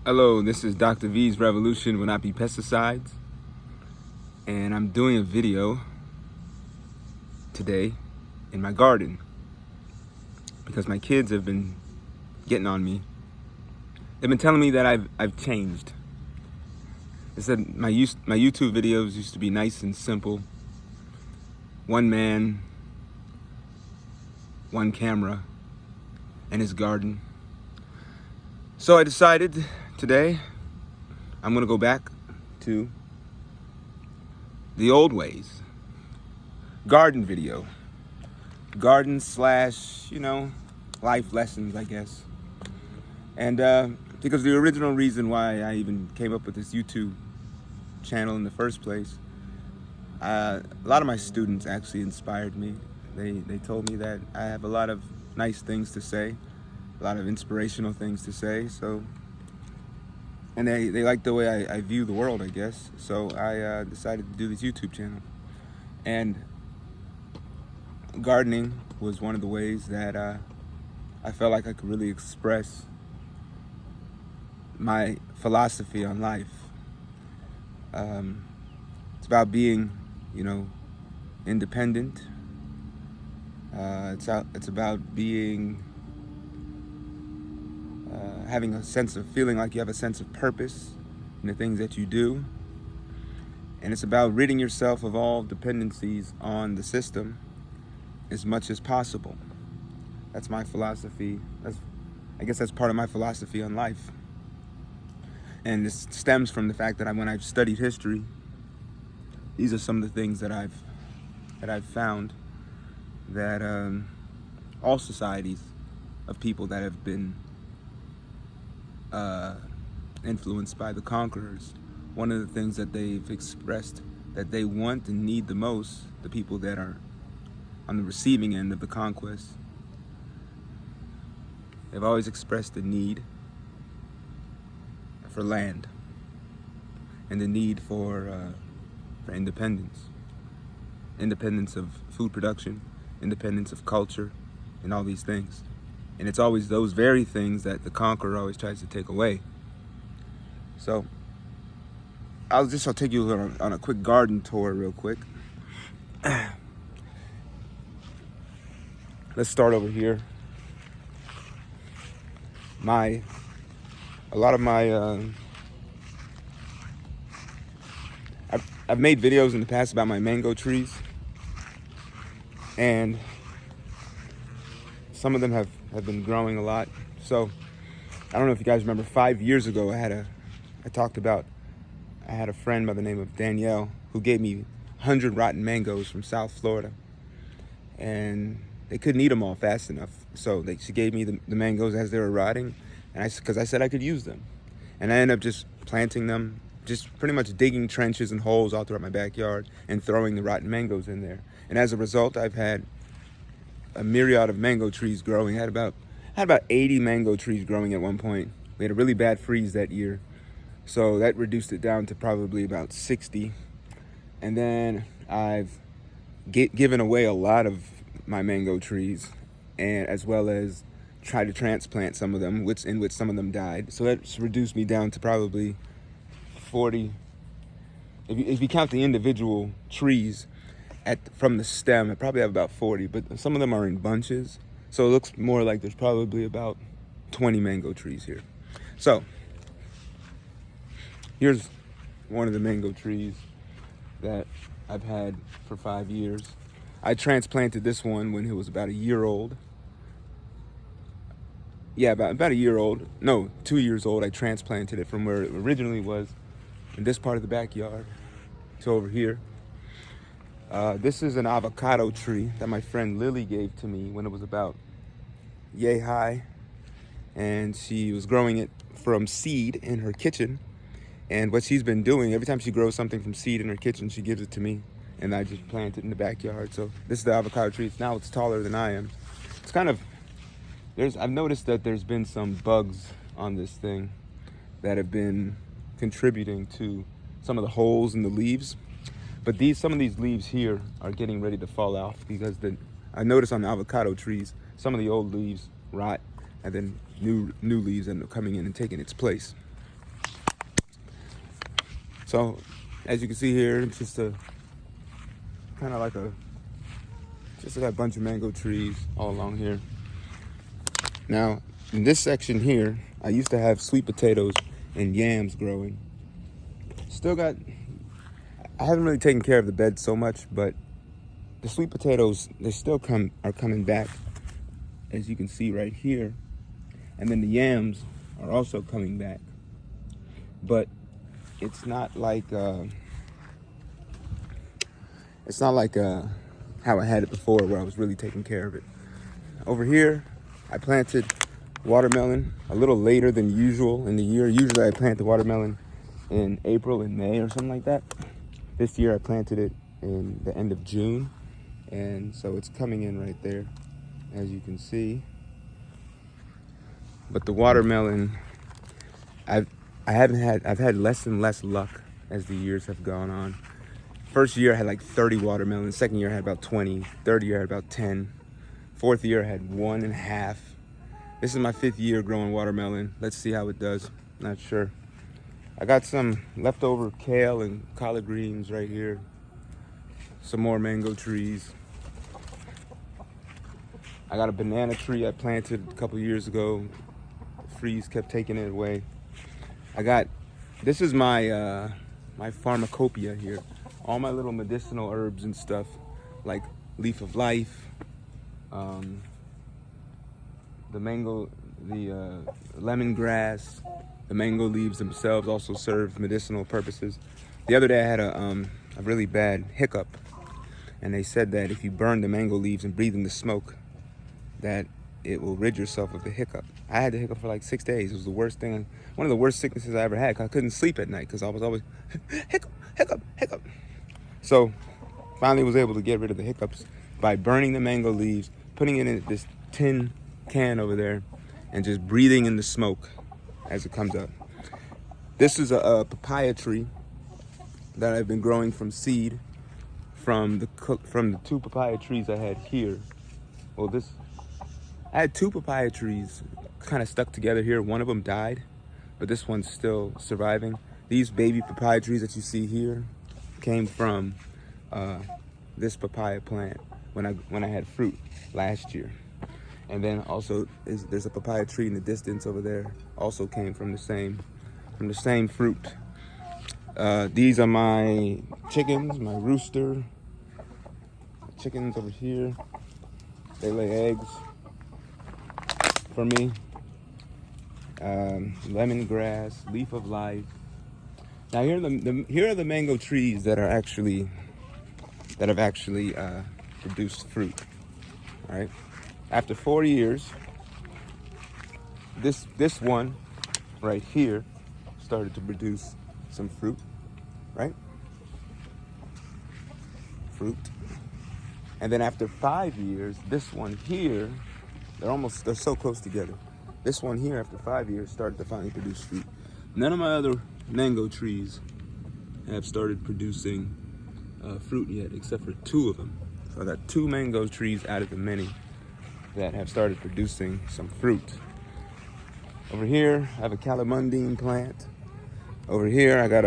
Hello, this is Dr. V's Revolution Will Not Be Pesticides, and I'm doing a video today in my garden because my kids have been getting on me. They've been telling me that I've changed. They said my YouTube videos used to be nice and simple. One man, one camera, and his garden. So I decided today I'm gonna go back to the old ways. Garden video. Garden slash, life lessons, I guess. And because the original reason why I even came up with this YouTube channel in the first place, a lot of my students actually inspired me. They told me that I have a lot of nice things to say, a lot of inspirational things to say. So, and they like the way I view the world, I guess. So I decided to do this YouTube channel. And gardening was one of the ways that I felt like I could really express my philosophy on life. It's about being, independent. It's about being having a sense of feeling like you have a sense of purpose in the things that you do. And it's about ridding yourself of all dependencies on the system as much as possible. That's my philosophy. I guess that's part of my philosophy on life. And this stems from the fact that when I've studied history, these are some of the things that I've found that all societies of people that have been influenced by the conquerors, one of the things that they've expressed that they want and need the most, the people that are on the receiving end of the conquest, they've always expressed the need for land and the need for independence of food production, independence of culture, and all these things. And it's always those very things that the conqueror always tries to take away. So I'll take you on a quick garden tour real quick. Let's start over here. I've made videos in the past about my mango trees, and some of them have been growing a lot. So I don't know if you guys remember, 5 years ago I had a friend by the name of Danielle who gave me 100 rotten mangoes from South Florida, and they couldn't eat them all fast enough. So she gave me the mangoes as they were rotting, and because I said I could use them. And I ended up just planting them, just pretty much digging trenches and holes all throughout my backyard and throwing the rotten mangoes in there. And as a result, I've had a myriad of mango trees growing. I had about 80 mango trees growing at one point. We had a really bad freeze that year, so that reduced it down to probably about 60. And then I've given away a lot of my mango trees, and as well as tried to transplant some of them, in which some of them died. So that's reduced me down to probably 40. If you count the individual trees from the stem, I probably have about 40, but some of them are in bunches. So it looks more like there's probably about 20 mango trees here. So here's one of the mango trees that I've had for 5 years. I transplanted this one when it was about a year old. Yeah, about a year old. No, 2 years old. I transplanted it from where it originally was in this part of the backyard to over here. This is an avocado tree that my friend Lily gave to me when it was about yay high, and she was growing it from seed in her kitchen. And what she's been doing, every time she grows something from seed in her kitchen, she gives it to me, and I just plant it in the backyard. So this is the avocado tree. It's taller than I am. It's kind of, I've noticed that there's been some bugs on this thing that have been contributing to some of the holes in the leaves. But some of these leaves here are getting ready to fall off because I noticed on the avocado trees, some of the old leaves rot, and then new leaves end up coming in and taking its place. So as you can see here, it's just a kind of like a bunch of mango trees all along here. Now in this section here, I used to have sweet potatoes and yams growing. I haven't really taken care of the bed so much, but the sweet potatoes, they still are coming back, as you can see right here. And then the yams are also coming back. But it's not like how I had it before, where I was really taking care of it. Over here, I planted watermelon a little later than usual in the year. Usually I plant the watermelon in April and May or something like that. This year I planted it in the end of June, and so it's coming in right there, as you can see. But the watermelon, I've had less and less luck as the years have gone on. First year I had like 30 watermelons. Second year I had about 20. Third year I had about 10. Fourth year I had 1.5. This is my 5th year growing watermelon. Let's see how it does. Not sure. I got some leftover kale and collard greens right here. Some more mango trees. I got a banana tree I planted a couple years ago. The freeze kept taking it away. This is my my pharmacopoeia here. All my little medicinal herbs and stuff, like leaf of life, the lemongrass, the mango leaves themselves also serve medicinal purposes. The other day I had a really bad hiccup, and they said that if you burn the mango leaves and breathe in the smoke, that it will rid yourself of the hiccup. I had the hiccup for like 6 days. It was the worst thing, one of the worst sicknesses I ever had, 'cause I couldn't sleep at night because I was always hiccup, hiccup, hiccup. So finally was able to get rid of the hiccups by burning the mango leaves, putting it in this tin can over there, and just breathing in the smoke as it comes up. This is a papaya tree that I've been growing from seed from the 2 papaya trees I had here. Well, I had 2 papaya trees kind of stuck together here. One of them died, but this one's still surviving. These baby papaya trees that you see here came from this papaya plant when I had fruit last year. And then also there's a papaya tree in the distance over there, also came from the same fruit. These are my chickens, my rooster chickens over here. They lay eggs for me. Lemongrass, leaf of life. Now here are the mango trees that have actually produced fruit. All right. After 4 years, this one right here started to produce some fruit, right? Fruit. And then after 5 years, this one here, they're so close together. This one here, after 5 years, started to finally produce fruit. None of my other mango trees have started producing fruit yet, except for 2 of them. So I got 2 mango trees out of the many that have started producing some fruit. Over here, I have a calamundine plant. Over here, I got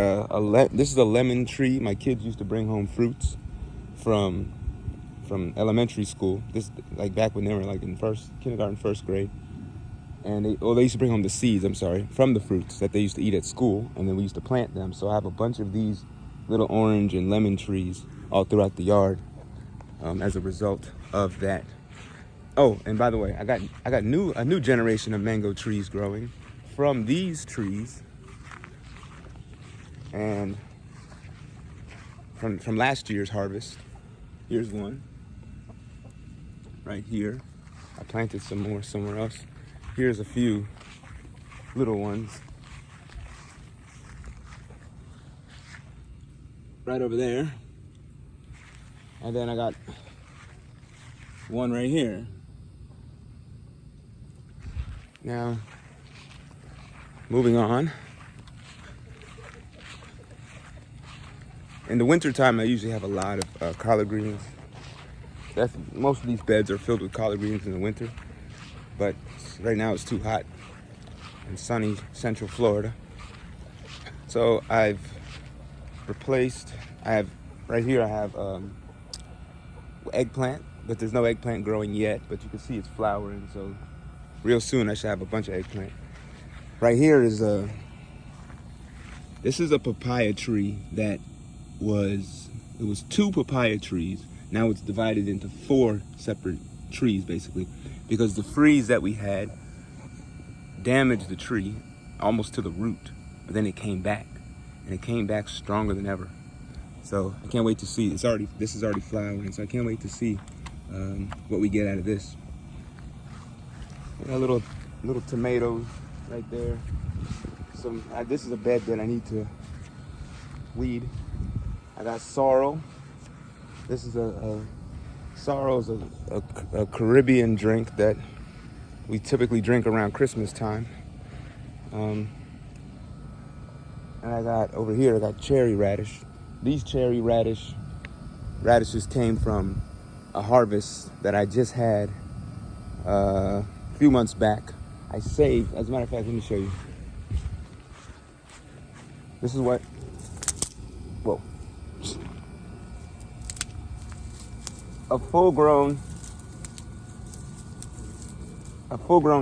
this is a lemon tree. My kids used to bring home fruits from elementary school. This like back when they were like in kindergarten, 1st grade. And they used to bring home the seeds, from the fruits that they used to eat at school, and then we used to plant them. So I have a bunch of these little orange and lemon trees all throughout the yard as a result of that. Oh, and by the way, I got a new generation of mango trees growing from these trees, and from last year's harvest. Here's one right here. I planted some more somewhere else. Here's a few little ones right over there, and then I got one right here. Now, moving on. In the wintertime, I usually have a lot of collard greens. Most of these beds are filled with collard greens in the winter, but right now it's too hot in sunny Central Florida. So I've replaced. I have right here. I have eggplant, but there's no eggplant growing yet. But you can see it's flowering. So real soon I should have a bunch of eggplant. Right here is this is a papaya tree that it was 2 papaya trees. Now it's divided into 4 separate trees, basically, because the freeze that we had damaged the tree almost to the root, but then it came back, and it came back stronger than ever. So I can't wait to see. This is already flowering, so I can't wait to see what we get out of this. A little tomatoes right there. This is a bed that I need to weed. I got sorrel. This is sorrel is a Caribbean drink that we typically drink around Christmas time. And I got over here, I got cherry radish. These cherry radishes came from a harvest that I just had a few months back. I saved, as a matter of fact, let me show you. This is what, whoa. A full-grown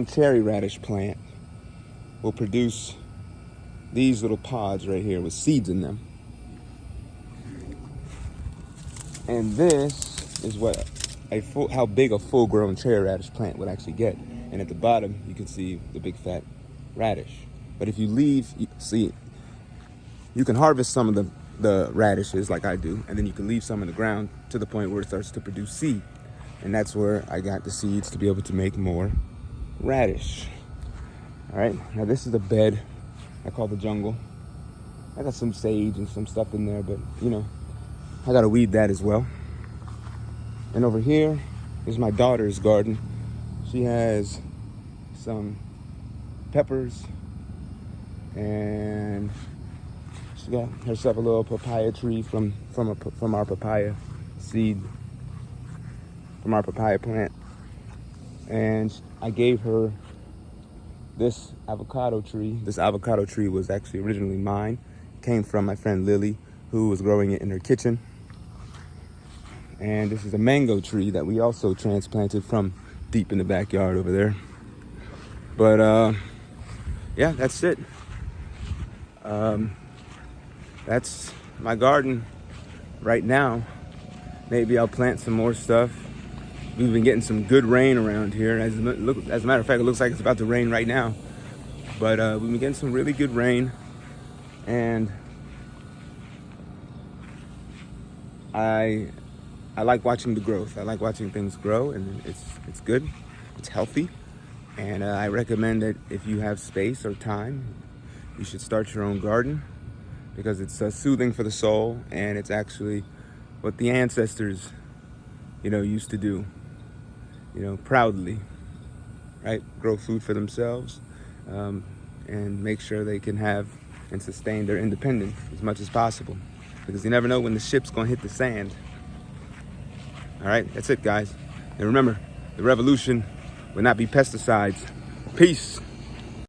cherry radish plant will produce these little pods right here with seeds in them. And this is how big a full-grown cherry radish plant would actually get. And at the bottom, you can see the big fat radish. But if you you can harvest some of the radishes like I do, and then you can leave some in the ground to the point where it starts to produce seed. And that's where I got the seeds to be able to make more radish. All right, now this is the bed I call the jungle. I got some sage and some stuff in there, but I gotta weed that as well. And over here is my daughter's garden. She has some peppers, and she got herself a little papaya tree from our papaya seed, from our papaya plant. And I gave her this avocado tree. This avocado tree was actually originally mine. It came from my friend Lily, who was growing it in her kitchen. And this is a mango tree that we also transplanted from deep in the backyard over there. But yeah, that's it. That's my garden right now. Maybe I'll plant some more stuff. We've been getting some good rain around here. As a matter of fact, it looks like it's about to rain right now. But we've been getting some really good rain, and I like watching the growth. I like watching things grow, and it's good. It's healthy, and I recommend that if you have space or time, you should start your own garden, because it's soothing for the soul, and it's actually what the ancestors, used to do, proudly, right? Grow food for themselves, and make sure they can have and sustain their independence as much as possible, because you never know when the ship's gonna hit the sand. All right, that's it, guys. And remember, the revolution will not be pesticides. Peace.